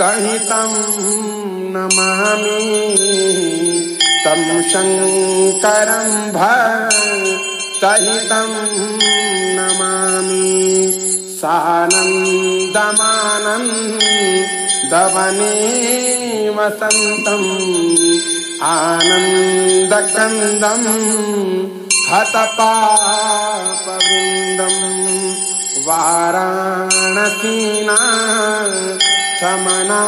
सहितं नमामि तं शङ्करं भक्तहितं नमामि सानन्दमानन्दवने वसन्तम् आनन्दकन्दं हतपापवृन्दं वाराणसीना समनाथनाथं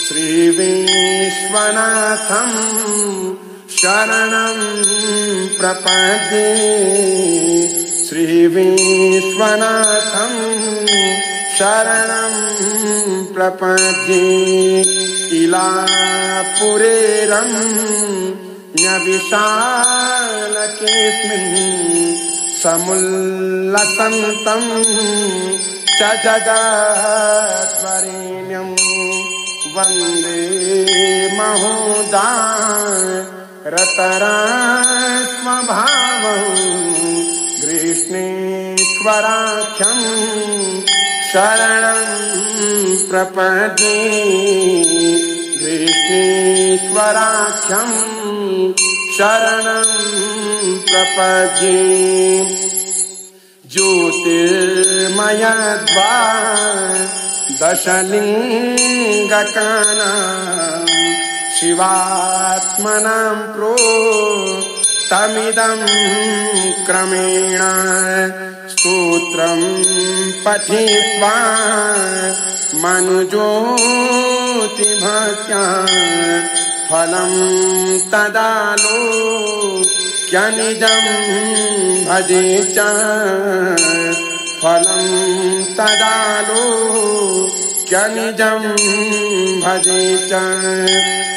श्रीविश्वनाथं शरणं प्रपद्ये श्रीविश्वनाथं शरणं प्रपद्ये इलापुरे रम्यविशालकेऽस्मिन् समुल्लसन्तं च जगद्वरेण्यं वन्दे महोदारतरस्वभावं ग्रीष्णेश्वराख्यं शरणं प्रपद्ये ग्रीष्णेश्वराख्यं शरणं प्रपद्ये ज्योतिर्मयद्वादशलिङ्गकानां शिवात्मनां प्रोक्तमिदं क्रमेण स्तोत्रं पठित्वा मनुज्योतिभक्त्या फलं तदालोक्यनिजं भजे च फलं तदालोक्यनिजं भजे च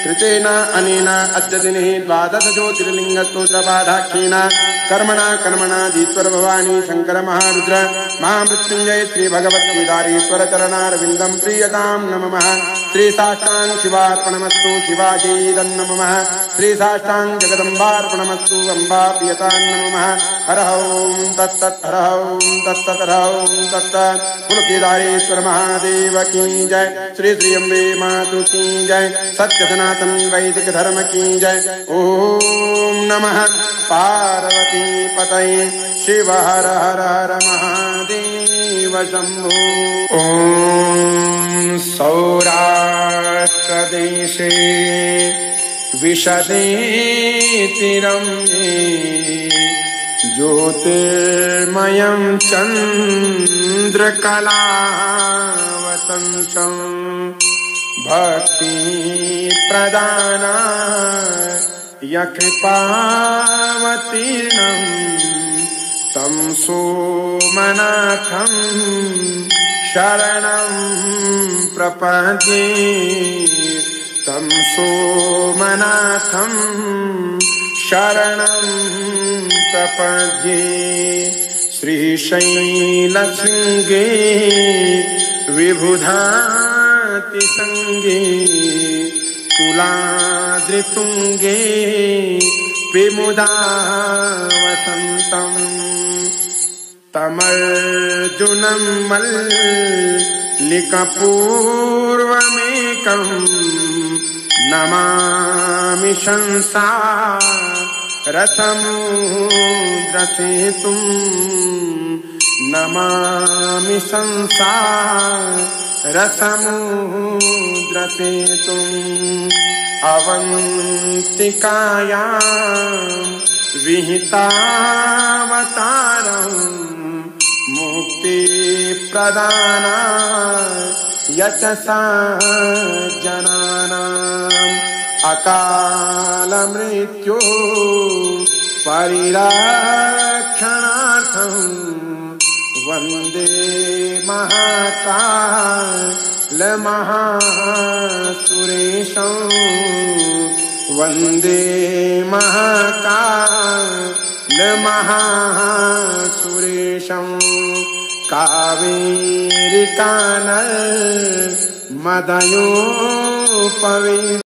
कृतेन अनेन अद्य दिने द्वादश ज्योतिर्लिङ्गस्तोत्रपाठाख्येन कर्मणा भवानी शङ्कर महारुद्र महामृत्युञ्जय श्री भगवत्केदारेश्वर चरणारविन्दं प्रीयतां नमः श्री साष्टांग शिवार्पणमस्तु शिवाजयेदं नमः श्री साष्टांग जगदम्बार्पणमस्तु अम्बा प्रियतां नमः हर ओं तत्तत् हर ओं तत्तत् हर ओं तत्तत् बोलो केदारेश्वर महादेव की जय श्री श्री अम्बे मातु की जय सत्य सनातन वैदिक धर्म की जय ओम नमः पार्वती पतये शिव हर हर हर महादेव शंभो ओम सौराष्ट्रदेशे विशदे तिरम्ये ज्योतिर्मयं चन्द्रकलावतंसं भक्ति प्रदानाय कृपावतीर्णं तं सोमनाथं शरणं प्रपद्ये तं सोमनाथं शरणं प्रपद्ये श्रीशैलशृङ्गे विबुधातिसङ्गे तुलाद्रितुङ्गे विमुदावसन्तं तमर्जुनं मल्लिकपूर्वमेकं नमामि संसारसमुद्रसेतुं नमामि संसारसमुद्रसेतुम् अवन्तिकायां विहितावतारं मुक्तिप्रदानाय च सज्जनानाम् अकालमृत्यो परिरक्षणार्थं वन्दे महाकालमहासुरेशं वन्दे महाकालमहासुरेशं कावेरिकानर्मदयोपवेशम्